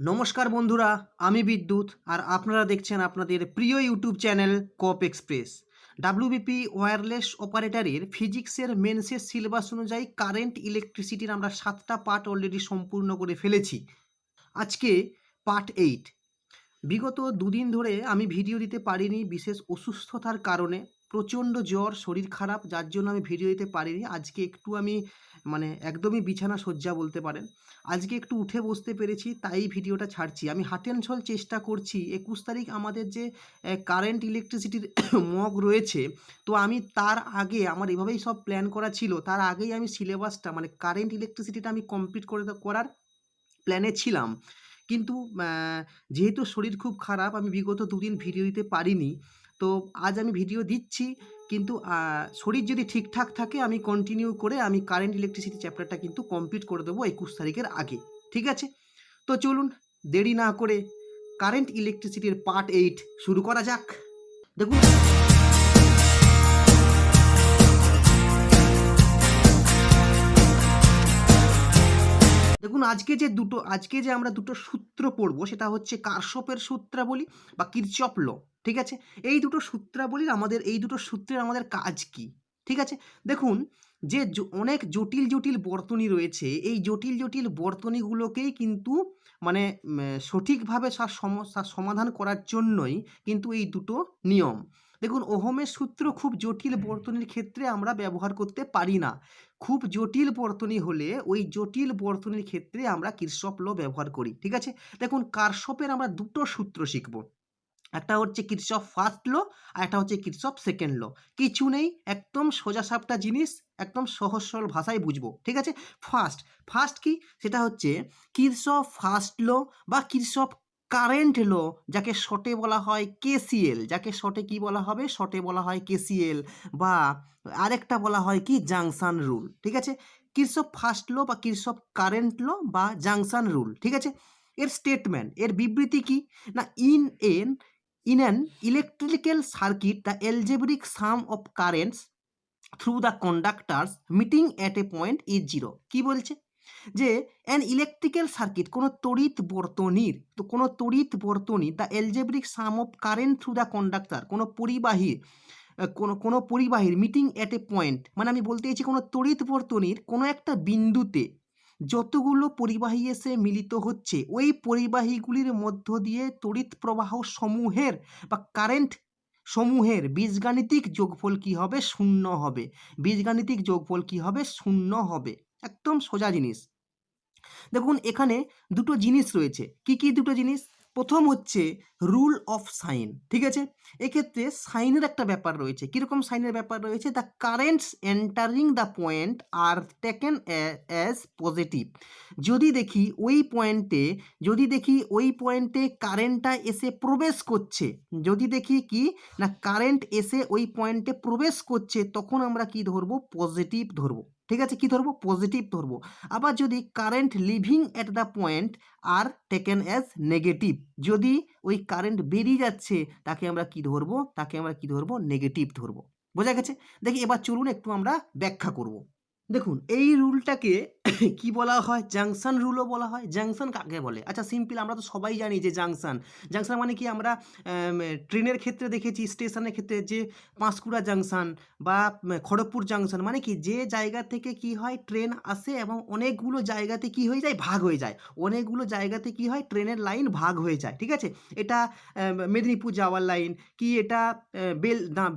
নমস্কার বন্ধুরা, আমি বিদ্যুৎ আর আপনারা দেখছেন আপনাদের প্রিয় ইউটিউব চ্যানেল কপ এক্সপ্রেস। ডাব্লিউবিপি ওয়্যারলেস অপারেটরের ফিজিক্সের মেন্সের সিলেবাস অনুযায়ী কারেন্ট ইলেকট্রিসিটির আমরা 7টা পার্ট অলরেডি সম্পূর্ণ করে ফেলেছি। আজকে পার্ট 8। বিগত দুদিন ধরে আমি ভিডিও দিতে পারিনি বিশেষ অসুস্থতার কারণে। প্রচণ্ড জ্বর, শরীর খারাপ, যার জন্য আমি ভিডিও দিতে পারিনি। আজকে একটু আমি একদমই বিছানা শয্যা বলতে পারেন। আজকে একটু উঠে বসতে পেরেছি, তাই ভিডিওটা ছাড়ছি। আমি হাটেনছল চেষ্টা করছি। 21 তারিখ আমাদের যে কারেন্ট ইলেকট্রিসিটির মগ রয়েছে, তো আমি তার আগে আমার এভাবেই সব প্ল্যান করা ছিল। তার আগেই আমি সিলেবাসটা কারেন্ট ইলেকট্রিসিটিটা আমি কমপ্লিট করার প্ল্যানে ছিলাম। কিন্তু যেহেতু শরীর খুব খারাপ, আমি বিগত দুদিন ভিডিও দিতে পারিনি। তো আজ আমি ভিডিও দিচ্ছি, কিন্তু শরীর যদি ঠিকঠাক থাকে আমি কন্টিনিউ করে আমি কারেন্ট ইলেকট্রিসিটি চ্যাপ্টারটা কিন্তু কমপ্লিট করে দেবো 21 তারিখের আগে। ঠিক আছে? তো চলুন দেরি না করে কারেন্ট ইলেকট্রিসিটির পার্ট 8 শুরু করা যাক। দেখুন, আজকে যে আমরা দুটো সূত্র পড়ব, সেটা হচ্ছে কারশফের সূত্রাবলী বা কিরচফ ল। ঠিক আছে? এই দুটো সূত্রের আমাদের কাজ কি? ঠিক আছে? দেখুন, যে অনেক জটিল জটিল বর্তনী রয়েছে, এই জটিল জটিল বর্তনীগুলোকেই কিন্তু সঠিকভাবে তার সমাধান করার জন্যই কিন্তু এই দুটো নিয়ম। দেখুন, ওহমের সূত্র খুব জটিল বর্তনীর ক্ষেত্রে আমরা ব্যবহার করতে পারি না। খুব জটিল বর্তনী হলে ওই জটিল বর্তনীর ক্ষেত্রে আমরা কিরচফ ল ব্যবহার করি। ঠিক আছে? দেখুন, কারশফের আমরা দুটো সূত্র শিখব। একটা হচ্ছে কিরচফ ফার্স্ট ল, আর একটা হচ্ছে কিরচফ সেকেন্ড ল। কিছু নেই, একদম সোজাসাপটা জিনিস, একদম সহজ সরল ভাষায় বুঝবো। ঠিক আছে? ফার্স্ট কি? সেটা হচ্ছে কিরচফ ফার্স্ট ল বা কিরচফ কারেন্ট ল, যাকে শর্টে বলা হয় কেসিএল। যাকে শর্টে কি বলা হবে? শর্টে বলা হয় কেসিএল, বা আরেকটা বলা হয় কি জাংশন রুল। ঠিক আছে? কিরচফ ফার্স্ট ল বা কিরচফ কারেন্ট ল বা জাংশন রুল। ঠিক আছে? এর স্টেটমেন্ট, এর বিবৃতি কি না, in an electrical circuit the algebraic sum of currents through the conductors meeting at a point is zero। কি বলছে? যে অ্যান ইলেকট্রিক্যাল সার্কিট, কোনো তড়িৎ বর্তনী the algebraic some of current through the conductor, কোনো পরিবাহীর মিটিং অ্যাট এ পয়েন্ট, আমি বলতে চাইছি কোনো তড়িৎ বর্তনীর কোনো একটা বিন্দুতে যতগুলো পরিবাহী এসে মিলিত হচ্ছে, ওই পরিবাহীগুলির মধ্য দিয়ে তড়িৎ প্রবাহ সমূহের বা কারেন্ট সমূহের বীজগাণিতিক যোগফল কি হবে? শূন্য হবে। বীজগাণিতিক যোগফল কি হবে? শূন্য হবে। একদম সোজা জিনিস। দেখুন, এখানে দুটো জিনিস রয়েছে। কি কি দুটো জিনিস? প্রথম হচ্ছে রুল অফ সাইন। ঠিক আছে? এক্ষেত্রে সাইনের একটা ব্যাপার রয়েছে। কীরকম সাইনের ব্যাপার রয়েছে? The currents entering the point are taken as positive. যদি দেখি ওই পয়েন্টে কারেন্টটা এসে প্রবেশ করছে, যদি দেখি কি না কারেন্ট এসে ওই পয়েন্টে প্রবেশ করছে, তখন আমরা কি ধরবো? পজিটিভ ধরবো। ঠিক আছে? কি ধরবো? পজিটিভ ধরবো। আবার যদি current leaving at the point are taken as negative, যদি ওই কারেন্ট বেরিয়ে যাচ্ছে, তাকে আমরা কি ধরবো? নেগেটিভ ধরবো। বোঝা গেছে? দেখি, এবার চলুন একটু আমরা ব্যাখ্যা করব। দেখুন, এই রুলটাকে কি বলা হয়? জাংশন রুলও বলা হয়। জাংশন কাকে বলে? আচ্ছা, সিম্পল, আমরা তো সবাই জানি যে জাংশন মানে কি, আমরা ট্রেনের ক্ষেত্রে দেখেছি, স্টেশনের ক্ষেত্রে যে পাঁশকুড়া জাংশন বা খড়গপুর জাংশন, মানে কি, যে জায়গা থেকে কি হয়, ট্রেন আসে এবং অনেকগুলো জায়গাতে কি হয়ে যায়? ভাগ হয়ে যায়। অনেকগুলো জায়গাতে কি হয়? ট্রেনের লাইন ভাগ হয়ে যায়। ঠিক আছে? এটা মেদিনীপুর যাওয়ার লাইন, কি এটা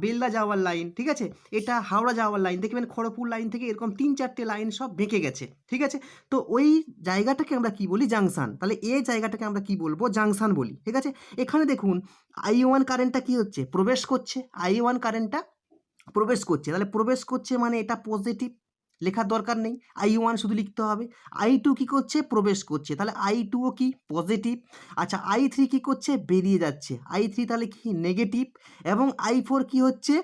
বেলদা যাওয়ার লাইন। ঠিক আছে? এটা হাওড়া যাওয়ার লাইন। দেখবেন খড়গপুর লাইন থেকে এরকম 3-4টে লাইন সব বেঁকে গেছে। ঠিক আছে? তো ওই জায়গাটাকে আমরা কি বলি? জাংশন। তাহলে এই জায়গাটাকে আমরা কি বলবো? জাংশন বলি। ঠিক আছে? এখানে দেখুন, I1 কারেন্টটা কি হচ্ছে? প্রবেশ করছে। I1 কারেন্টটা প্রবেশ করছে, তাহলে প্রবেশ করছে মানে এটা পজিটিভ, লেখার দরকার নেই, I1 শুধু লিখতে হবে। I2 কি করছে? প্রবেশ করছে, তাহলে I2 ও কি? পজিটিভ। আচ্ছা, I3 কি করছে? বেরিয়ে যাচ্ছে। I3 তাহলে কি? নেগেটিভ। এবং I4 কি হচ্ছে?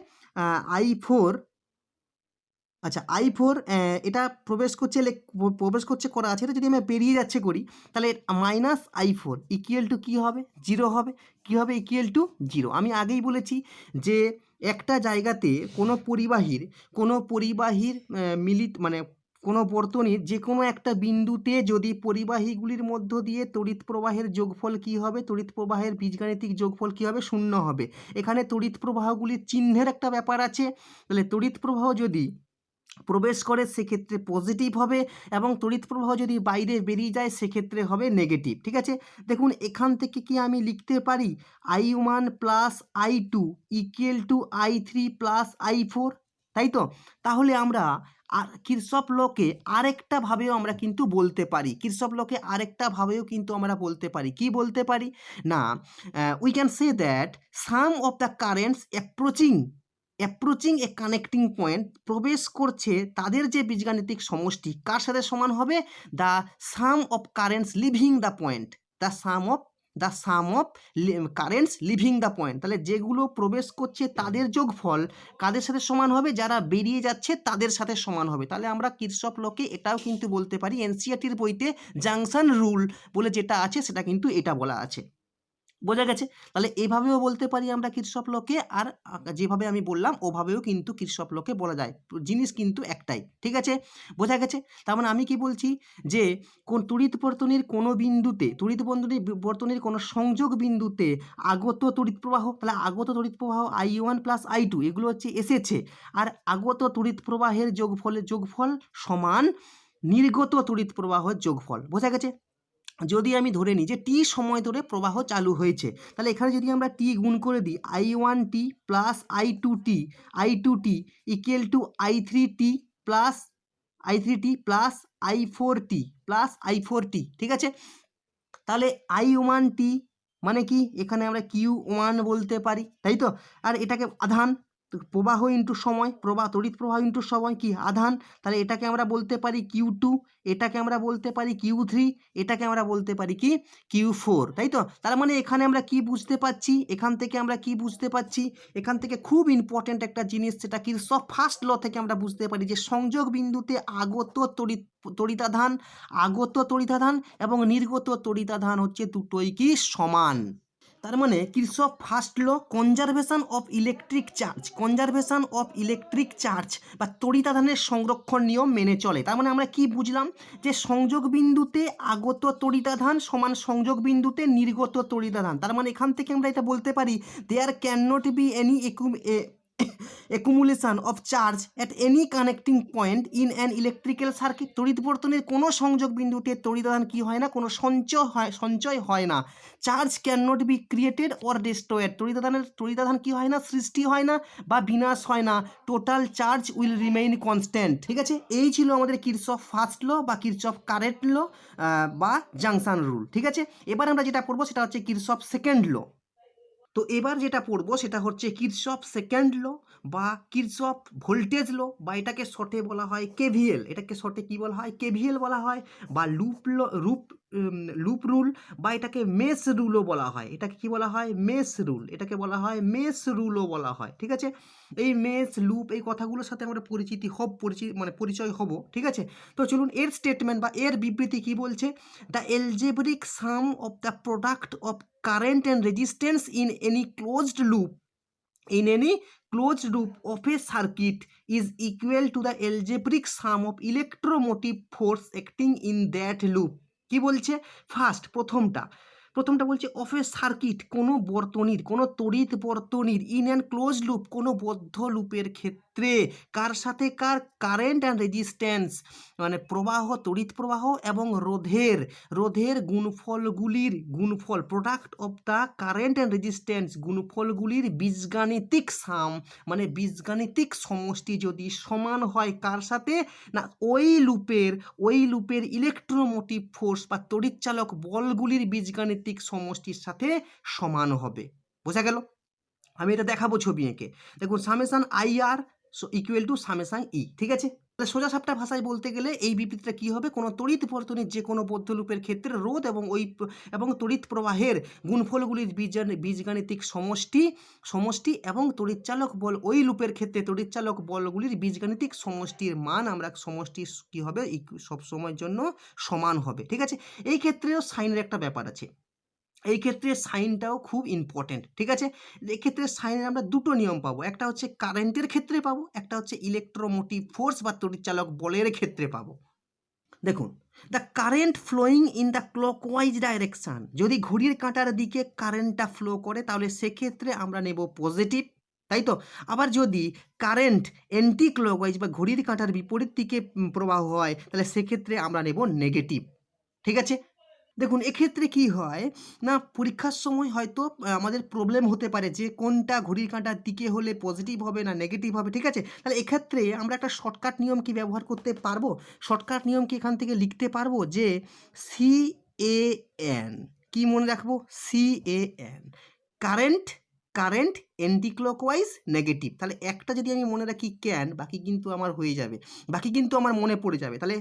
I4, আচ্ছা, I4 এটা প্রবেশ করছে করা আছে, এটা যদি আমি বেরিয়ে যাচ্ছে করি, তাহলে মাইনাস I4 ইকুয়াল টু কী হবে? 0 হবে। কী হবে? Equal to 0। আমি আগেই বলেছি যে একটা জায়গাতে কোনো পরিবাহীর কোনো বর্তনীর যে কোনো একটা বিন্দুতে যদি পরিবাহীগুলির মধ্য দিয়ে তড়িৎ প্রবাহের যোগফল কি হবে, তড়িৎ প্রবাহের বীজগাণিতিক যোগফল কি হবে, 0 হবে। এখানে তড়িৎ প্রবাহগুলির চিহ্নের একটা ব্যাপার আছে। তাহলে তড়িৎ প্রবাহ যদি প্রবেশ করে সেক্ষেত্রে পজিটিভ হবে, এবং তড়িৎ প্রবাহ যদি বাইরে বেরিয়ে যায় সেক্ষেত্রে হবে নেগেটিভ। ঠিক আছে, দেখুন এখান থেকে কি আমি লিখতে পারি I1 plus I2 equal to I3 plus I4, তাই তো? তাহলে আমরা আর কিরশফ লকে আরেকটা ভাবেও আমরা কিন্তু বলতে পারি, কিরশফ লকে আরেকটা ভাবেও কিন্তু আমরা বলতে পারি, কি বলতে পারি না, we can say that some of the currents approaching A connecting point, প্রবেশ করছে তাদের যে বীজগাণিতিক সমষ্টি কার সাথে সমান হবে, the some of currents living the point, the some of currents living the point. তাহলে যেগুলো প্রবেশ করছে তাদের যোগফল কাদের সাথে সমান হবে, যারা বেরিয়ে যাচ্ছে তাদের সাথে সমান হবে। তাহলে আমরা কিরশফ লকে এটাও কিন্তু বলতে পারি, এনসিইআরটির বইতে জাংশন রুল বলে যেটা আছে সেটা কিন্তু এটা বলা আছে। বোঝা গেছে? তাহলে এইভাবেও বলতে পারি আমরা কিরশফ লকে, আর যেভাবে আমি বললাম ওভাবেও কিন্তু কিরশফ লকে বলা যায়, জিনিস কিন্তু একটাই। ঠিক আছে, বোঝা গেছে? তার মানে আমি কি বলছি যে কোন তড়িৎ বর্তনীর কোনো বিন্দুতে, বর্তনীর কোনো সংযোগ বিন্দুতে আগত তড়িৎ প্রবাহ, তাহলে আগত তড়িৎ প্রবাহ I1 প্লাস I2 এগুলো হচ্ছে এসেছে, আর আগত তড়িৎ প্রবাহের যোগফল সমান নির্গত তড়িৎ প্রবাহের যোগফল। বোঝা গেছে? যদি আমি ধরে নিই যে টি সময় ধরে প্রবাহ চালু হয়েছে, তাহলে এখানে যদি আমরা টি গুণ করে দিই I1t plus I2t equal to I3t plus I4t, ঠিক আছে? তাহলে I1t মানে কি, এখানে আমরা Q1 বলতে পারি, তাই তো? আর এটাকে আধান, প্রবাহ ইন্টু সময়, তড়িৎ প্রবাহ ইন্টু সময় কি আধান, তাহলে এটাকে আমরা বলতে পারি Q2, এটাকে আমরা বলতে পারি Q3, এটাকে আমরা বলতে পারি কি Q4, তাই তো? তার মানে এখানে আমরা কি বুঝতে পারছি, এখান থেকে আমরা কি বুঝতে পারছি, এখান থেকে খুব ইম্পর্টেন্ট একটা জিনিস, সেটা কিরশফ ফার্স্ট ল থেকে আমরা বুঝতে পারি যে সংযোগ বিন্দুতে আগত তড়িতাধান এবং নির্গত তড়িতাধান হচ্ছে দুটোই কি সমান। তার মানে Kirchhoff first law conservation of electric charge বা তড়িতাধানের সংরক্ষণ নিয়ম মেনে চলে। তার মানে আমরা কি বুঝলাম, যে সংযোগ বিন্দুতে আগত তড়িতাধান সমান সংযোগ বিন্দুতে নির্গত তড়িতাধান। তার মানে এখান থেকে আমরা এটা বলতে পারি there can not be any accumulation of charge at any connecting point in an electrical circuit। তড়িৎ বর্তনীর কোনো সংযোগ বিন্দুতে তড়িতাধান কি হয় না, কোনো সঞ্চয় হয় না। Charge can not be created or destroyed, তড়িতাধান কি হয় না, সৃষ্টি হয় না বা বিনাশ হয় না। Total charge will remain constant. ঠিক আছে, এই ছিল আমাদের কিরশফ ফার্স্ট ল বা কিরশফ কারেন্ট ল বা জাংশন রুল। ঠিক আছে, এবার আমরা যেটা পড়বো সেটা হচ্ছে কিরশফ সেকেন্ড ল। তো এবার যেটা পড়বো সেটা হচ্ছে কিরশফ সেকেন্ড ল বা কিরশফ ভোল্টেজ ল, বা এটাকে শর্টে বলা হয় কেভিএল। এটাকে শর্টে কি বলা হয়, কেভিএল বলা হয়, বা লুপ রুল, বা এটাকে মেশ রুলও বলা হয়। এটাকে কি বলা হয়, মেশ রুল, এটাকে বলা হয় মেশ রুলও বলা হয়। ঠিক আছে, এই মেশ লুপ এই কথাগুলোর সাথে আমরা পরিচয় হব। ঠিক আছে, তো চলুন এর স্টেটমেন্ট বা এর বিবৃতি কি বলছে। The algebraic some of the product of current and resistance in any closed loop of a circuit is equal to the algebraic sum of electromotive force acting in that loop। কি বলছে, প্রথমটা বলছে of A circuit, কোনো তড়িৎ বর্তনীর in and close loop, কোনো বদ্ধ লুপের ক্ষেত্রে কার সাথে কারেন্ট অ্যান্ড রেজিস্ট্যান্স মানে তড়িৎ প্রবাহ এবং রোধের গুণফল product of the current and resistance গুণফলগুলির বীজগাণিতিক সাম মানে বীজগাণিতিক সমষ্টি যদি সমান হয় কার সাথে না, ওই লুপের ইলেকট্রোমোটিভ ফোর্স বা তড়িৎচালক বলগুলির বীজগাণিতিক সমষ্টির সাথে সমান হবে। বোঝা গেল? আমি এটা দেখাবো ছবি এঁকে। দেখুন summation IR equal to summation E. ঠিক আছে, সোজা সাপটা ভাষায় বলতে গেলে এই বিবৃতিটা কি হবে, কোনো তড়িৎ বর্তনীর যে কোনো বদ্ধ লুপের ক্ষেত্রে রোধ এবং তড়িৎ প্রবাহের গুণফলগুলির বীজগাণিতিক সমষ্টি এবং তড়িৎচালক বল, ওই লুপের ক্ষেত্রে তড়িৎচালক বলগুলির বীজগাণিতিক সমষ্টির মান আমরা সমষ্টি কি হবে সব সময়ের জন্য সমান হবে। ঠিক আছে, এই ক্ষেত্রেও সাইনের একটা ব্যাপার আছে। এই ক্ষেত্রে সাইনটাও খুব ইম্পর্টেন্ট, ঠিক আছে? এক্ষেত্রে সাইনের আমরা দুটো নিয়ম পাবো, একটা হচ্ছে কারেন্টের ক্ষেত্রে পাবো, একটা হচ্ছে ইলেকট্রোমোটিভ ফোর্স বা তড়িৎচালক বলের ক্ষেত্রে পাবো। দেখুন, the current flowing in the clockwise direction, যদি ঘড়ির কাঁটার দিকে কারেন্টটা ফ্লো করে তাহলে সেক্ষেত্রে আমরা নেব পজিটিভ, তাই তো? আবার যদি কারেন্ট অ্যান্টি ক্লকওয়াইজ বা ঘড়ির কাঁটার বিপরীত দিকে প্রবাহ হয় তাহলে সেক্ষেত্রে আমরা নেব নেগেটিভ, ঠিক আছে? দেখুন এক্ষেত্রে কি হয় না, পরীক্ষার সময় হয়তো আমাদের প্রবলেম হতে পারে যে কোনটা ঘড়ির কাঁটার দিকে হলে পজিটিভ হবে না নেগেটিভ হবে, ঠিক আছে? তাহলে এক্ষেত্রে আমরা একটা শর্টকাট নিয়ম কি ব্যবহার করতে পারবো? শর্টকাট নিয়ম কি এখান থেকে লিখতে পারবো যে CAN, কি মনে রাখবো? CAN, current, current anti clockwise negative. তাহলে একটা যদি আমি মনে রাখি ক্যান, বাকি কিন্তু আমার হয়ে যাবে, বাকি কিন্তু আমার মনে পড়ে যাবে। তাহলে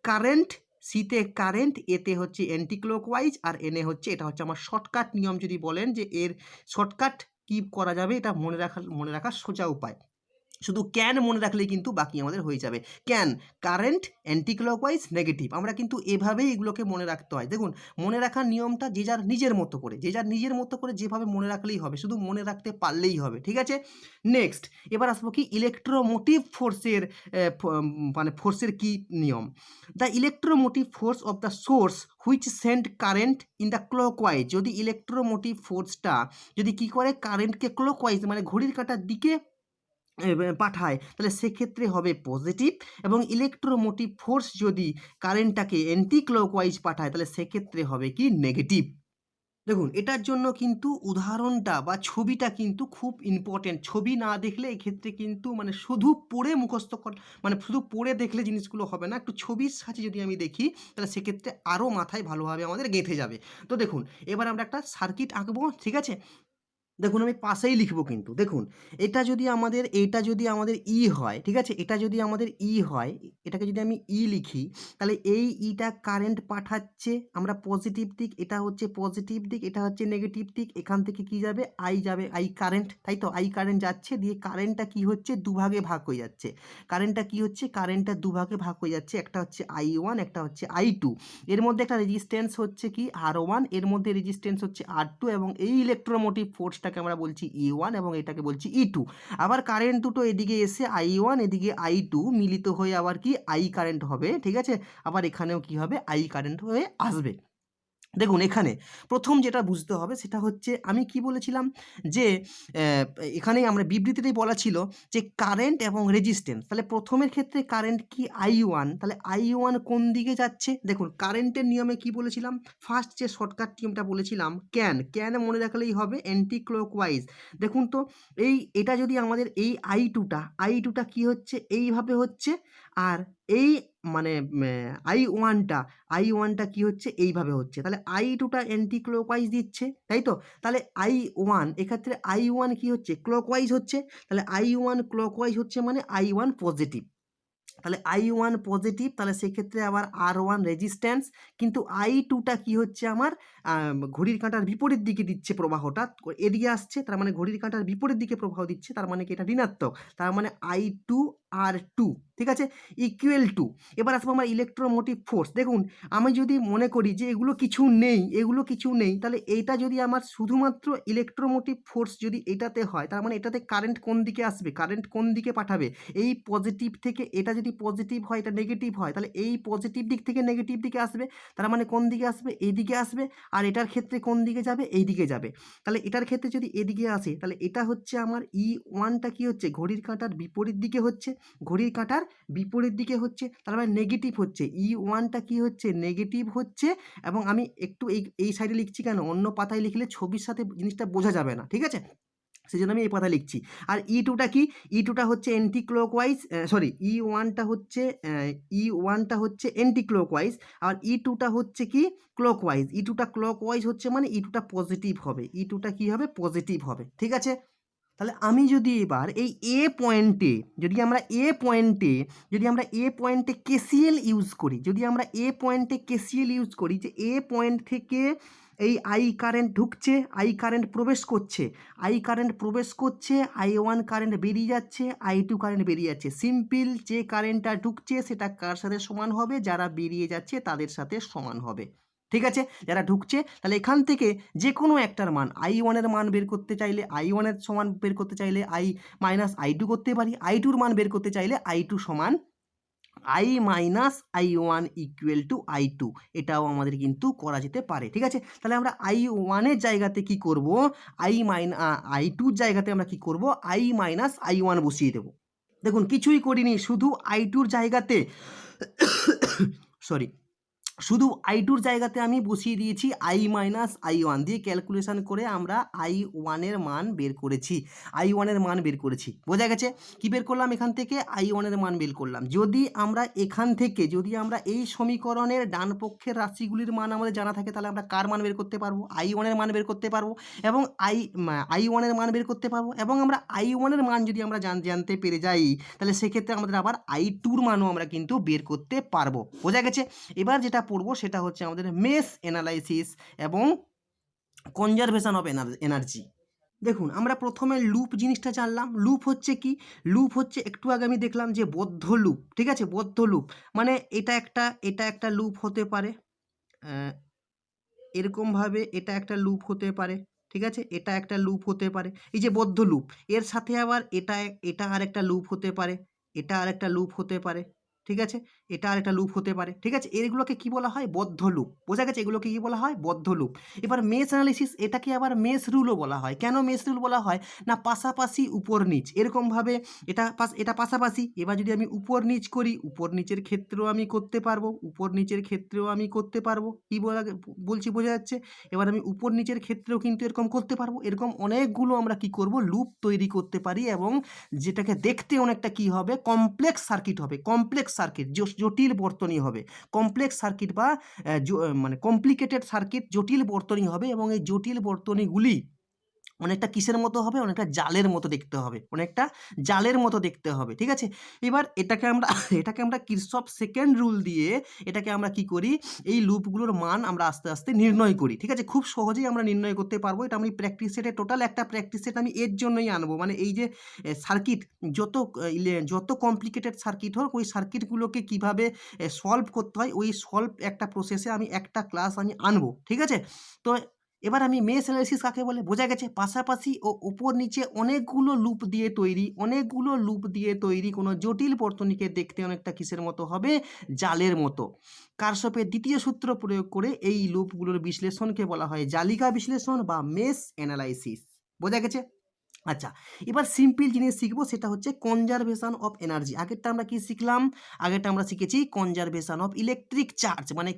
কারেন্ট, সিতে কারেন্ট, এতে হচ্ছে অ্যান্টি ক্লকওয়াইজ, আর এনে হচ্ছে, এটা হচ্ছে আমার শর্টকাট নিয়ম। যদি বলেন যে এর শর্টকাট কি করা যাবে, এটা মনে রাখার সোজা উপায়, শুধু ক্যান মনে রাখলেই কিন্তু বাকি আমাদের হয়ে যাবে। Can, current anti clockwise negative, আমরা কিন্তু এভাবেই এগুলোকে মনে রাখতে হয়। দেখুন মনে রাখার নিয়মটা যে যার নিজের মতো করে, যে যার নিজের মতো করে যেভাবে মনে রাখলেই হবে, শুধু মনে রাখতে পারলেই হবে, ঠিক আছে? নেক্সট এবার আসবো কি ইলেকট্রোমোটিভ ফোর্সের, মানে ফোর্সের কি নিয়ম। The electromotive force of the source which send current in the clockwise, যদি ইলেকট্রোমোটিভ ফোর্সটা যদি কি করে কারেন্টকে ক্লকওয়াইজ মানে ঘড়ির কাঁটার দিকে পাঠায় তাহলে সেক্ষেত্রে হবে পজিটিভ, এবং ইলেকট্রোমোটিভ ফোর্স যদি কারেন্টটাকে অ্যান্টি ক্লকওয়াইজ পাঠায় তাহলে সেক্ষেত্রে হবে কি নেগেটিভ। দেখুন এটার জন্য কিন্তু উদাহরণটা বা ছবিটা কিন্তু খুব ইম্পর্টেন্ট, ছবি না দেখলে এক্ষেত্রে কিন্তু মানে শুধু পড়ে মুখস্থ মানে শুধু পড়ে দেখলে জিনিসগুলো হবে না, একটু ছবির সাথে যদি আমি দেখি তাহলে সেক্ষেত্রে আরও মাথায় ভালোভাবে আমাদের গেঁথে যাবে। তো দেখুন এবার আমরা একটা সার্কিট আঁকবো, ঠিক আছে? দেখুন আমি পাশেই লিখব কিন্তু দেখুন, এটা যদি আমাদের ই হয়, ঠিক আছে? এটা যদি আমাদের ই হয়, এটাকে যদি আমি ই লিখি তাহলে এই ইটা কারেন্ট পাঠাচ্ছে, আমরা পজিটিভ দিক, এটা হচ্ছে পজিটিভ দিক, এটা হচ্ছে নেগেটিভ দিক, এখান থেকে কি যাবে যাবে আই কারেন্ট, তাই তো? আই কারেন্ট যাচ্ছে, দিয়ে কারেন্টটা কি হচ্ছে দুভাগে ভাগ হয়ে যাচ্ছে, কারেন্টটা দুভাগে ভাগ হয়ে যাচ্ছে, একটা হচ্ছে I1 একটা হচ্ছে I2, এর মধ্যে একটা রেজিস্ট্যান্স হচ্ছে কি R1, এর মধ্যে রেজিস্ট্যান্স হচ্ছে R2, এবং এই ইলেকট্রোমোটিভ ফোর্সটাকে আমরা বলছি E1 এবং এটাকে বলছি E2। আবার কারেন্ট দুটো এদিকে এসে I1 এদিকে I2 মিলিত হয়ে আবার কি I কারেন্ট হবে, ঠিক আছে? আবার এখানেও কি হবে I কারেন্ট হয়ে আসবে। দেখুন এখানে প্রথম যেটা বুঝতে হবে সেটা হচ্ছে আমি কি বলেছিলাম যে এখানেই আমরা বিবৃতিতেই বলা ছিল যে কারেন্ট এবং রেজিস্ট্যান্স, তাহলে প্রথমের ক্ষেত্রে কারেন্ট কি I1, তাহলে I1 কোন দিকে যাচ্ছে? দেখুন কারেন্টের নিয়মে কি বলেছিলাম, ফার্স্ট যে শর্টকাট নিয়মটা বলেছিলাম ক্যান মনে রাখলেই হবে অ্যান্টি ক্লকওয়াইজ। দেখুন তো এটা যদি আমাদের এই I2টা কি হচ্ছে এইভাবে হচ্ছে, আর এই মানে I1টা কি হচ্ছে এইভাবে হচ্ছে, তাহলে I2টা অ্যান্টি ক্লকওয়াইজ দিচ্ছে, তাই তো? তাহলে I1 এক্ষেত্রে I1 কি হচ্ছে ক্লকওয়াইজ হচ্ছে, তাহলে I1 ক্লকওয়াইজ হচ্ছে মানে I1 পজিটিভ, তাহলে I1 পজিটিভ, তাহলে সেক্ষেত্রে আবার R1 রেজিস্ট্যান্স, কিন্তু I2টা কি হচ্ছে আমার ঘড়ির কাঁটার বিপরীত দিকে দিচ্ছে প্রবাহটা, এদিকে আসছে, তার মানে ঘড়ির কাঁটার বিপরীত দিকে প্রবাহ দিচ্ছে, তার মানে কি এটা ঋণাত্মক, তার মানে I2 R2, ঠিক আছে, ইকুয়াল টু, এবার আসবো আমার ইলেকট্রোমোটিভ ফোর্স। দেখুন আমি যদি মনে করি যে এগুলো কিছু নেই, তাহলে এইটা যদি আমার শুধুমাত্র ইলেকট্রোমোটিভ ফোর্স যদি এটাতে হয় তার মানে এটাতে কারেন্ট কোন দিকে আসবে, কারেন্ট কোন দিকে পাঠাবে, এই পজিটিভ থেকে, এটা যদি পজিটিভ হয় এটা নেগেটিভ হয় তাহলে এই পজিটিভ দিক থেকে নেগেটিভ দিকে আসবে, তার মানে কোন দিকে আসবে, এই দিকে আসবে, আর এটার ক্ষেত্রে কোন দিকে যাবে, এই দিকে যাবে। তাহলে এটার ক্ষেত্রে যদি এদিকে আসে তাহলে এটা হচ্ছে আমার E1টা কি হচ্ছে ঘড়ির কাঁটার বিপরীত দিকে হচ্ছে, ঘড়ির কাঁটার বিপরীত দিকে হচ্ছে, তার মানে নেগেটিভ হচ্ছে, E1টা কি হচ্ছে নেগেটিভ হচ্ছে, এবং আমি একটু এই সাইডে লিখছি কেন, অন্য পাতায় লিখলে ছবির সাথে জিনিসটা বোঝা যাবে না, ঠিক আছে? সেজন্য আমি এই পাতা লিখছি। আর E2টা কি, E2টা হচ্ছে অ্যান্টি ক্লকওয়াইজ, সরি E1টা হচ্ছে অ্যান্টি ক্লকওয়াইজ, আর E2টা হচ্ছে কি ক্লকওয়াইজ, E2টা ক্লকওয়াইজ হচ্ছে মানে E2টা পজিটিভ হবে, E2টা কি হবে পজিটিভ হবে, ঠিক আছে? তাহলে আমি যদি এবার এই যদি আমরা এ পয়েন্টে কেসিএল ইউজ করি, যে এ পয়েন্ট থেকে এই আই কারেন্ট ঢুকছে, আই কারেন্ট প্রবেশ করছে, I1 কারেন্ট বেরিয়ে যাচ্ছে, I2 কারেন্ট বেরিয়ে যাচ্ছে, সিম্পল যে কারেন্টটা ঢুকছে সেটা কার সাথে সমান হবে, যারা বেরিয়ে যাচ্ছে তাদের সাথে সমান হবে। ঠিক আছে, যারা ঢুকছে তাহলে এখান থেকে যে কোনো একটার মান I1 এর মান বের করতে চাইলে I1 এর সমান বের করতে চাইলে I মাইনাস I2 করতে পারি, I2 এর মান বের করতে চাইলে I2 সমান I minus I1 equal to I2, এটাও আমাদের কিন্তু করা যেতে পারে। ঠিক আছে, তাহলে আমরা I1 এর জায়গাতে কি করব, I2 এর জায়গাতে আমরা কি করব, I মাইনাস I1 বসিয়ে দেব। দেখুন কিছুই করিনি, শুধু I2 এর জায়গাতে সরি শুধু I2 এর জায়গাতে আমি বসিয়ে দিয়েছি I মাইনাস I1 দিয়ে ক্যালকুলেশন করে আমরা I1 এর মান বের করেছি, I1 এর মান বের করেছি। বোঝা গেছে? কি বের করলাম এখান থেকে? I1 এর মান বের করলাম। যদি আমরা এখান থেকে এই সমীকরণের ডান পক্ষের রাশিগুলির মান আমাদের জানা থাকে তাহলে আমরা কার মান বের করতে পারবো? I1 এর মান বের করতে পারবো এবং I1 এর মান বের করতে পারবো এবং আমরা I1 এর মান যদি আমরা জানতে পেরে যাই তাহলে সেক্ষেত্রে আমাদের আবার I2 এর মানও আমরা কিন্তু বের করতে পারবো। বোঝা গেছে? এবার যেটা পড়বো সেটা হচ্ছে আমাদের মেশ অ্যানালাইসিস এবং কনজারভেশন অফ এনার্জি। দেখুন আমরা প্রথমে লুপ জিনিসটা জানলাম। লুপ হচ্ছে কি? লুপ হচ্ছে একটু আগে আমি দেখলাম যে বদ্ধ লুপ। ঠিক আছে, বদ্ধ লুপ মানে এটা একটা লুপ হতে পারে, এরকমভাবে এটা একটা লুপ হতে পারে। ঠিক আছে, এটা একটা লুপ হতে পারে, এই যে বদ্ধ লুপ। এর সাথে আবার এটা আর একটা লুপ হতে পারে, এটা আর একটা লুপ হতে পারে। ঠিক আছে, এটা আর একটা লুপ হতে পারে। ঠিক আছে, এগুলোকে কি বলা হয়? বদ্ধ লুপ। বোঝা গেছে? এগুলোকে কি বলা হয়? বদ্ধ লুপ। এবার মেশ অ্যানালিসিস, এটাকে আবার মেশ রুলও বলা হয়। কেন মেশ রুল বলা হয়? না পাশাপাশি উপর নিচ এরকমভাবে এটা পাশাপাশি। এবার যদি আমি উপর নিচ করি, উপর নিচের ক্ষেত্রেও আমি করতে পারবো, উপর নিচের ক্ষেত্রেও আমি করতে পারবো। কি বলছি বোঝা যাচ্ছে? এবার আমি উপর নিচের ক্ষেত্রেও কিন্তু এরকম করতে পারবো। এরকম অনেকগুলো আমরা কি করব, লুপ তৈরি করতে পারি এবং যেটাকে দেখতে অনেকটা কি হবে, কমপ্লেক্স সার্কিট হবে। কমপ্লেক্স সার্কিট, জটিল বর্তনী হবে। কমপ্লেক্স সার্কিট বা মানে কমপ্লিকেটেড সার্কিট, জটিল বর্তনী হবে এবং এই জটিল বর্তনীগুলি অনেকটা কিসের মতো হবে? অনেকটা জালের মতো দেখতে হবে, অনেকটা জালের মতো দেখতে হবে। ঠিক আছে, এবার এটাকে আমরা কিরশফ সেকেন্ড রুল দিয়ে এটাকে আমরা কি করি, এই লুপগুলোর মান আমরা আস্তে আস্তে নির্ণয় করি। ঠিক আছে, খুব সহজেই আমরা নির্ণয় করতে পারবো। এটা আমি প্র্যাকটিস সেটে, টোটাল একটা প্র্যাকটিস সেট আমি এর জন্যই আনবো, মানে এই যে সার্কিট যত কমপ্লিকেটেড সার্কিট হোক ওই সার্কিটগুলোকে কিভাবে সলভ করতে হয়, ওই সলভ একটা প্রসেসে আমি একটা ক্লাস আমি আনবো। ঠিক আছে, তো এবার আমি মেশ অ্যানালিসিস কাকে বলে বোঝা গেছে। পাশাপাশি ও উপর নিচে অনেকগুলো লুপ দিয়ে তৈরি কোনো জটিল বর্তনীকে দেখতে অনেকটা কিসের মতো হবে? জালের মতো। কারশফের দ্বিতীয় সূত্র প্রয়োগ করে এই লুপগুলোর বিশ্লেষণকে বলা হয় জালিকা বিশ্লেষণ বা মেশ অ্যানালাইসিস। বোঝা গেছে? আচ্ছা, এবার সিম্পল জিনিস শিখবো, সেটা হচ্ছে কনজারভেশন অফ এনার্জি। আগেরটা আমরা কি শিখলাম? আগেরটা আমরা শিখেছি কনজারভেশন অফ ইলেকট্রিক চার্জ, মানে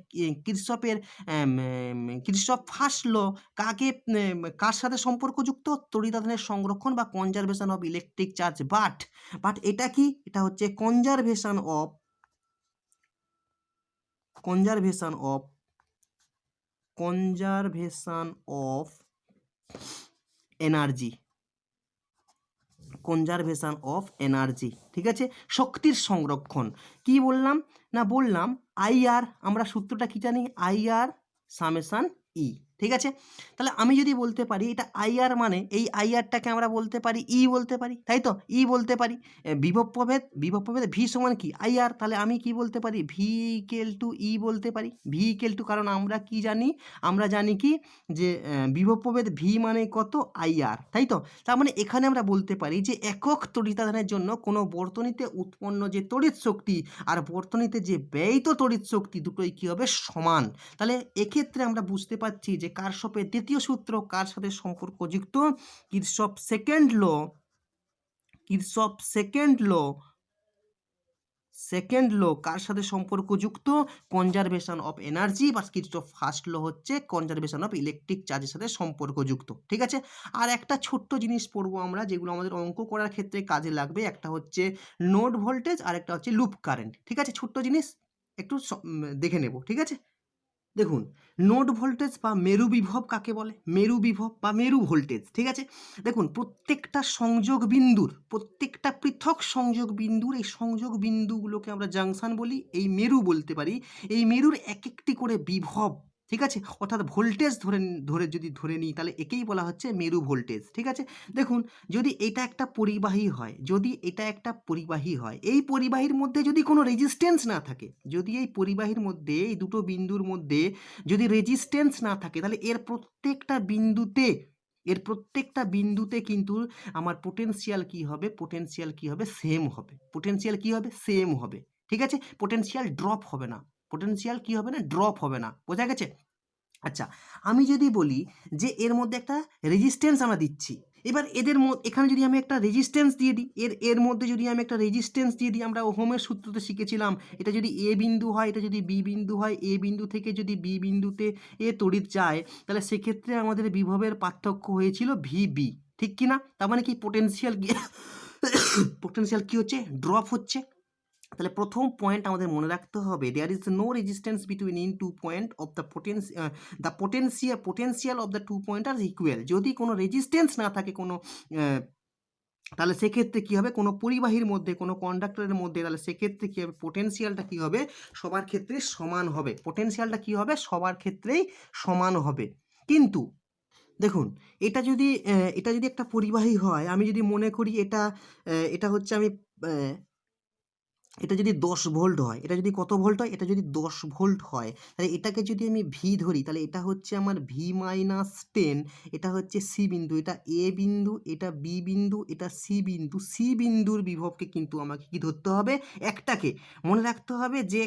কিরশফ ফার্স্ট ল কার সাথে সম্পর্কযুক্ত? তড়িতাধানের সংরক্ষণ বা conservation of electric charge. But এটা কি? এটা হচ্ছে conservation of energy. Conservation of energy. ঠিক আছে, শক্তির সংরক্ষণ। কি বললাম? না বললাম আইআর, আমরা সূত্রটা কি জানি? IR summation E. ঠিক আছে, তাহলে আমি যদি বলতে পারি এটা আইআর, মানে এই আইআরটাকে আমরা বলতে পারি ই বলতে পারি, তাই তো? ই বলতে পারি। বিভব প্রভেদ ভি সমান কি? আইআর। তাহলে আমি কি বলতে পারি? ভি ইকুয়াল টু ই বলতে পারি। ভি ইকুয়াল টু, কারণ আমরা কি জানি? আমরা জানি কি যে বিভব প্রভেদ ভি মানে কত? আইআর, তাই তো? তার মানে এখানে আমরা বলতে পারি যে একক তড়িতাধানের জন্য কোনো বর্তনীতে উৎপন্ন যে তড়িৎ শক্তি আর বর্তনীতে যে ব্যয়িত তড়িৎ শক্তি দুটোই কি হবে? সমান। তাহলে এক্ষেত্রে আমরা বুঝতে পারছি যে কারশফের দ্বিতীয় সূত্র কার সাথে সম্পর্কযুক্ত? কিরশফ সেকেন্ড ল কার সাথে সম্পর্কযুক্ত? কনজারভেশন অফ এনার্জি, বা কিরশফ ফার্স্ট ল হচ্ছে কনজারভেশন অফ ইলেকট্রিক চার্জের সাথে সম্পর্কযুক্ত। ঠিক আছে, আর একটা ছোট্ট জিনিস পড়বো আমরা যেগুলো আমাদের অঙ্ক করার ক্ষেত্রে কাজে লাগবে। একটা হচ্ছে নোড ভোল্টেজ আর একটা হচ্ছে লুপ কারেন্ট। ঠিক আছে, ছোট্ট জিনিস একটু দেখে নেব। ঠিক আছে, দেখুন নোড ভোল্টেজ বা মেরু বিভব কাকে বলে? মেরু বিভব বা মেরু ভোল্টেজ। ঠিক আছে, দেখুন প্রত্যেকটা পৃথক সংযোগ বিন্দুর এই সংযোগ বিন্দুগুলোকে আমরা জাংশন বলি, এই মেরু বলতে পারি। এই মেরুর এক একটি করে বিভব ঠিক আছে, অর্থাৎ ভোল্টেজ ধরে নিই তাহলে একেই বলা হচ্ছে মেরু ভোল্টেজ। ঠিক আছে, দেখুন যদি এটা একটা পরিবাহী হয়, এই পরিবাহীর মধ্যে যদি কোনো রেজিস্ট্যান্স না থাকে, যদি এই পরিবাহীর মধ্যে এই দুটো বিন্দুর মধ্যে যদি রেজিস্ট্যান্স না থাকে, তাহলে এর প্রত্যেকটা বিন্দুতে কিন্তু আমার পোটেনশিয়াল কি হবে, সেম হবে, সেম হবে। ঠিক আছে, পোটেনশিয়াল ড্রপ হবে না, বোঝা গেছে? আচ্ছা, আমি যদি বলি যে এর মধ্যে একটা রেজিস্ট্যান্স আমরা দিচ্ছি, এবার এখানে যদি আমি একটা রেজিস্ট্যান্স দিয়ে দিই, এর মধ্যে যদি আমি একটা রেজিস্ট্যান্স দিয়ে দিই, আমরা ওহমের সূত্রতে শিখেছিলাম, এটা যদি এ বিন্দু হয়, এটা যদি বি বিন্দু হয়, এ বিন্দু থেকে যদি বি বিন্দুতে তড়িৎ যায়, তাহলে সেক্ষেত্রে আমাদের বিভবের পার্থক্য হয়েছিল ভিবি, ঠিক কি না? তার মানে কি পোটেনশিয়াল কি হচ্ছে, ড্রপ হচ্ছে। তাহলে প্রথম পয়েন্ট আমাদের মনে রাখতে হবে, there is no resistance between in two point of the potential of the two point are equal. যদি কোনো রেজিস্ট্যান্স না থাকে তাহলে সেক্ষেত্রে কী হবে, কোনো পরিবাহীর মধ্যে, কোনো কন্ডাক্টরের মধ্যে, তাহলে সেক্ষেত্রে কী হবে, পোটেনশিয়ালটা কী হবে, সবার ক্ষেত্রে সমান হবে। কিন্তু দেখুন, এটা যদি একটা পরিবাহী হয়, আমি যদি মনে করি এটা হচ্ছে এটা যদি 10 ভোল্ট হয়, এটা যদি কত ভোল্ট হয়, এটা যদি 10 ভোল্ট হয়, তাহলে এটাকে যদি আমি ভি ধরি, তাহলে এটা হচ্ছে আমার V-10, এটা হচ্ছে সি বিন্দু, এটা এ বিন্দু, এটা বি বিন্দু, এটা সি বিন্দুর বিভবকে কিন্তু আমাকে কি ধরতে হবে, একটাকে মনে রাখতে হবে যে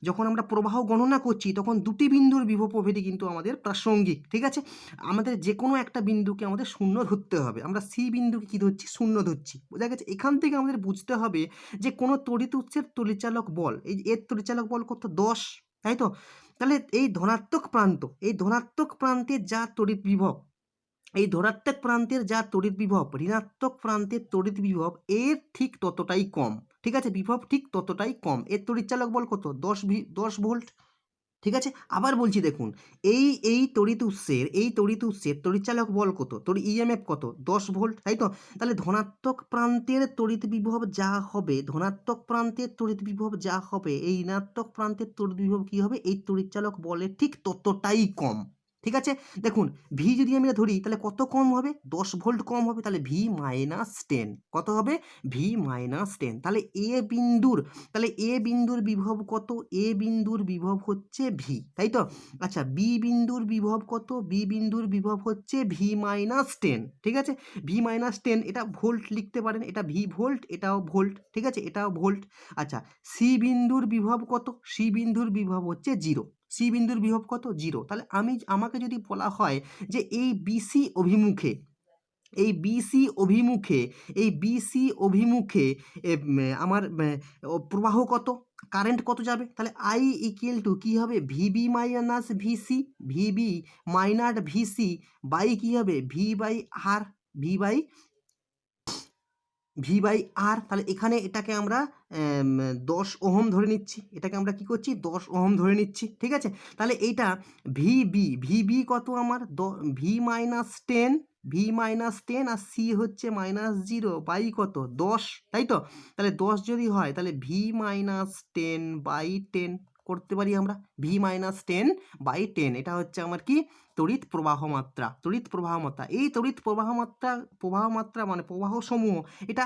যখন আমরা প্রবাহ গণনা করছি তখন দুটি বিন্দুর বিভব প্রভেদই কিন্তু আমাদের প্রাসঙ্গিক। ঠিক আছে, আমাদের যে কোনো একটা বিন্দুকে আমাদের শূন্য ধরতে হবে, আমরা সি বিন্দুকে কি ধরছি, শূন্য ধরছি, বোঝা গেছে? এখান থেকে আমাদের বুঝতে হবে যে কোনো তড়িৎ উৎসের তড়িচালক বল, এর তড়িচালক বল কত, 10, তাই তো? তাহলে এই ধনাত্মক প্রান্তের যা তড়িৎ বিভব, ঋণাত্মক প্রান্তের তড়িৎ বিভব এর ঠিক ততটাই কম। ঠিক আছে, বিভব ঠিক ততটাই কম। এর তড়িৎচালক বল কত, 10 ভোল্ট। ঠিক আছে, আবার বলছি দেখুন, এই তড়িৎ উৎসের তড়িৎচালক বল কত, ইএমএফ কত, 10 ভোল্ট, তাই তো? তাহলে ধনাত্মক প্রান্তের তড়িৎ বিভব যা হবে, এই ঋণাত্মক প্রান্তের তড়িৎ বিভব কি হবে, এই তড়িৎচালক বলের ঠিক ততটাই কম। ঠিক আছে, দেখুন ভি যদি আমরা ধরি তাহলে কত কম হবে, 10 ভোল্ট কম হবে, তাহলে V-10 কত হবে, V-10। তাহলে এ বিন্দুর বিভব কত, এ বিন্দুর বিভব হচ্ছে ভি, তাই তো? আচ্ছা, বি বিন্দুর বিভব কত, বি বিন্দুর বিভব হচ্ছে V-10। ঠিক আছে, V-10, এটা ভোল্ট লিখতে পারেন, এটা ভি ভোল্ট, এটাও ভোল্ট। ঠিক আছে, এটাও ভোল্ট। আচ্ছা, সি বিন্দুর বিভব কত, সি বিন্দুর বিভব হচ্ছে 0, সি বিন্দুর বিভব কত, 0। তাহলে আমাকে যদি বলা হয় যে এই বিসি অভিমুখে আমার প্রবাহ কত, কারেন্ট কত যাবে, তাহলে I ইকুয়াল টু কী হবে, ভিবি মাইনাস ভিসি, বাই কী হবে, ভি বাই আর। তাহলে এখানে এটাকে আমরা 10 ওহম ধরে নিচ্ছি, এটাকে আমরা কি করছি, 10 ওহম ধরে নিচ্ছি। ঠিক আছে, তাহলে এইটা ভিবি কত আমার, V-10 আর সি হচ্ছে -0 বাই কত, 10, তাই তো? তাহলে 10 যদি হয় তাহলে V-10/10 করতে পারি আমরা, V-10/10, এটা হচ্ছে আমার কি, তড়িৎ প্রবাহ মাত্রা। এই তড়িৎ প্রবাহ মাত্রা মানে প্রবাহ সমূহ, এটা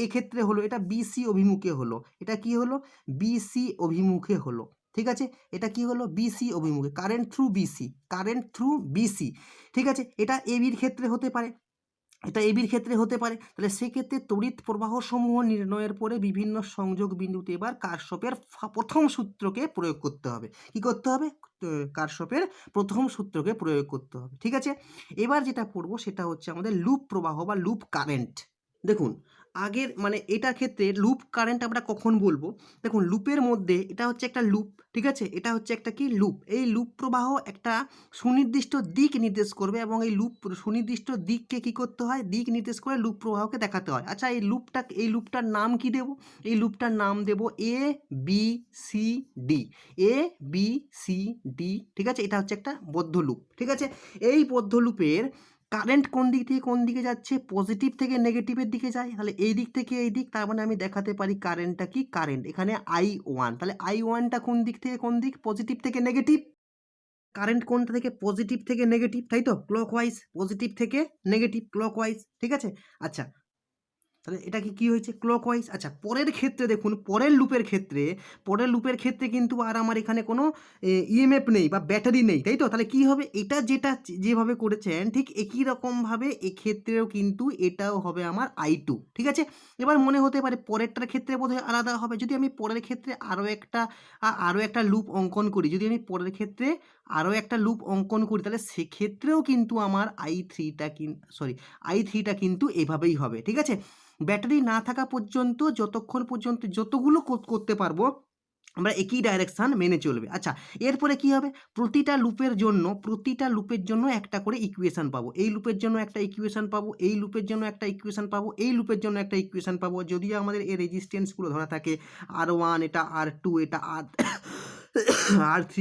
এক্ষেত্রে হলো, এটা বিসি অভিমুখে হলো, এটা কি হলো, বিসি অভিমুখে হলো। ঠিক আছে, এটা কি হলো, বিসি অভিমুখে, কারেন্ট থ্রু বিসি। ঠিক আছে, এটা এবির ক্ষেত্রে হতে পারে, তাহলে সেক্ষেত্রে তড়িৎ প্রবাহ সমূহ নির্ণয়ের পরে বিভিন্ন সংযোগ বিন্দুতে এবার কারশফের প্রথম সূত্রকে প্রয়োগ করতে হবে। কি করতে হবে, কারশফের প্রথম সূত্রকে প্রয়োগ করতে হবে। ঠিক আছে, এবার যেটা পড়বো সেটা হচ্ছে আমাদের লুপ প্রবাহ বা লুপ কারেন্ট। দেখুন, আগের মানে এটার ক্ষেত্রে লুপ কারেন্ট আমরা কখন বলবো, দেখুন লুপের মধ্যে এটা হচ্ছে একটা লুপ, ঠিক আছে, এটা হচ্ছে একটা কি, লুপ। এই লুপ প্রবাহ একটা সুনির্দিষ্ট দিক নির্দেশ করবে এবং এই সুনির্দিষ্ট দিককে কি করতে হয়, দিক নির্দেশ করে লুপ প্রবাহকে দেখাতে হয়। আচ্ছা, এই লুপটার নাম কি দেব, এই লুপটার নাম দেব ABCD, ABCD। ঠিক আছে, এটা হচ্ছে একটা বদ্ধ লুপ। ঠিক আছে, এই বদ্ধ লুপের কারেন্ট কোন দিক থেকে কোন দিকে যাচ্ছে, পজিটিভ থেকে নেগেটিভের দিকে যায়, তাহলে এই দিক থেকে এই দিক, তার মানে আমি দেখাতে পারি কারেন্টটা কি, কারেন্ট এখানে I1, তাহলে I1টা কোন দিক থেকে কোন দিক, পজিটিভ থেকে নেগেটিভ। কারেন্ট কোনটা থেকে পজিটিভ থেকে নেগেটিভ, তাই তো? ক্লকওয়াইজ, পজিটিভ থেকে নেগেটিভ ক্লকওয়াইজ, ঠিক আছে? আচ্ছা, তাহলে এটা কি হয়েছে? ক্লকওয়াইজ। আচ্ছা, পরের ক্ষেত্রে দেখুন, পরের লুপের ক্ষেত্রে কিন্তু আর আমার এখানে কোনো ইএমএফ নেই বা ব্যাটারি নেই, তাই তো? তাহলে কি হবে? এটা যেভাবে করেছেন ঠিক একই রকমভাবে এক্ষেত্রেও কিন্তু এটাও হবে আমার I2, ঠিক আছে? এবার মনে হতে পারে পরেরটার ক্ষেত্রে বোধহয় আলাদা হবে। যদি আমি পরের ক্ষেত্রে আরও একটা লুপ অঙ্কন করি, তাহলে সেক্ষেত্রেও কিন্তু আমার I3টা কিন্তু এভাবেই হবে, ঠিক আছে? ব্যাটারি না থাকা পর্যন্ত যতক্ষণ পর্যন্ত যতগুলো করতে পারবো আমরা একই ডাইরেকশন মেনে চলবে। আচ্ছা, এরপরে কি হবে? প্রতিটা লুপের জন্য একটা করে ইকুয়েশন পাবো। এই লুপের জন্য একটা ইকুয়েশন পাবো, এই লুপের জন্য একটা ইকুয়েশন পাবো, এই লুপের জন্য একটা ইকুয়েশন পাবো। যদিও আমাদের এই রেজিস্ট্যান্সগুলো ধরা থাকে R1, এটা R2, এটা R3,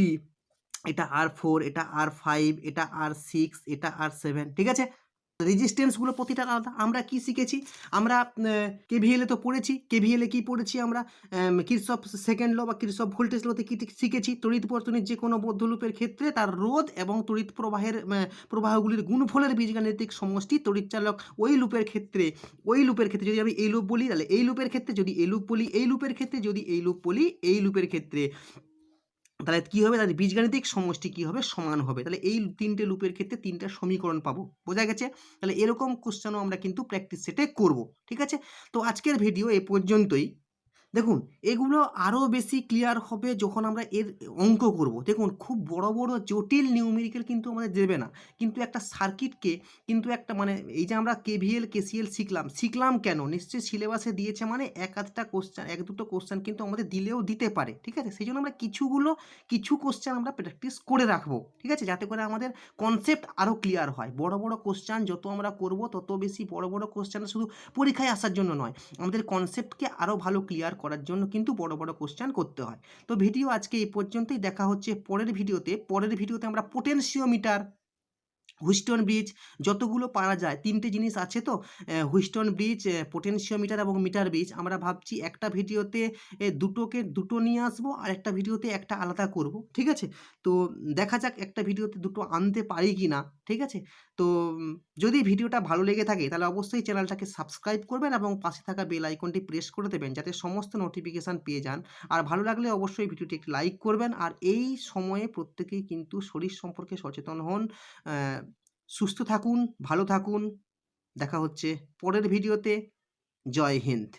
এটা R4, এটা R5, এটা R6, এটা R7, ঠিক আছে? রেজিস্ট্যান্সগুলো প্রতিটা আলাদা। আমরা কি শিখেছি? আমরা কেভিএল এ তো পড়েছি। কেভিএল এ কি পড়েছি আমরা? কিরশফ সেকেন্ড ল বা কিরশফ ভোল্টেজ লতে কি শিখেছি? তড়িৎ বর্তনীর যে কোনো বদ্ধ লুপের ক্ষেত্রে তার রোধ এবং তড়িৎ প্রবাহগুলির গুণফলের বীজগাণিতিক সমষ্টি তড়িৎচালক। ওই লুপের ক্ষেত্রে যদি আমি এই লুপ বলি, তাহলে এই লুপের ক্ষেত্রে যদি এই লুপ বলি, এই লুপের ক্ষেত্রে যদি এই লুপ বলি, এই লুপের ক্ষেত্রে তাহলে কি হবে? তাহলে বীজগাণিতিক সমষ্টি কি হবে? সমান হবে। তাহলে এই 3টে লুপের ক্ষেত্রে 3টা সমীকরণ পাবো। বোঝা গেছে? তাহলে এরকম কোশ্চেনও আমরা কিন্তু প্র্যাকটিস সেটে করব। ঠিক আছে? তো আজকের ভিডিও এ পর্যন্তই। দেখুন, এগুলো আরও বেশি ক্লিয়ার হবে যখন আমরা এর অঙ্ক করব। দেখুন, খুব বড় বড় জটিল নিউমেরিক্যাল কিন্তু আমাদের দেবে না, কিন্তু একটা সার্কিটকে কিন্তু একটা মানে এই যে আমরা কেভিএল কেসিএল শিখলাম কেন? নিশ্চয়ই সিলেবাসে দিয়েছে, মানে এক দুটো কোশ্চেন কিন্তু আমাদের দিলেও দিতে পারে, ঠিক আছে? সেই জন্য আমরা কিছু কোশ্চেন আমরা প্র্যাকটিস করে রাখবো, ঠিক আছে? যাতে করে আমাদের কনসেপ্ট আরও ক্লিয়ার হয়। বড় বড় কোশ্চেন যত আমরা করব তত বেশি বড় বড় কোশ্চেন শুধু পরীক্ষায় আসার জন্য নয়, আমাদের কনসেপ্টকে আরও ভালো ক্লিয়ার করার জন্য কিন্তু বড় বড় কোশ্চেন করতে হয়। তো ভিডিও আজকে এই পর্যন্তই। দেখা হচ্ছে পরের ভিডিওতে আমরা পোটেনশিওমিটার, হুইস্টন ব্রিজ, যতগুলো পারা যায়, 3টে জিনিস আছে তো, হুইস্টন ব্রিজ, পোটেনশিওমিটার এবং মিটার ব্রিজ। আমরা ভাবছি একটা ভিডিওতে দুটো নিয়ে আসবো, আর একটা ভিডিওতে একটা আলাদা করব, ঠিক আছে? তো দেখা যাক একটা ভিডিওতে দুটো আনতে পারি কি না, ঠিক আছে? তো যদি ভিডিওটা ভালো লেগে থাকে তাহলে অবশ্যই চ্যানেলটাকে সাবস্ক্রাইব করবেন এবং পাশে থাকা বেল আইকনটি প্রেস করে দেবেন যাতে সমস্ত নোটিফিকেশান পেয়ে যান। আর ভালো লাগলে অবশ্যই ভিডিওটি একটি লাইক করবেন। আর এই সময়ে প্রত্যেকেই কিন্তু শরীর সম্পর্কে সচেতন হন। সুস্থ থাকুন, ভালো থাকুন। দেখা হচ্ছে পরের ভিডিওতে। জয় হিন্দ।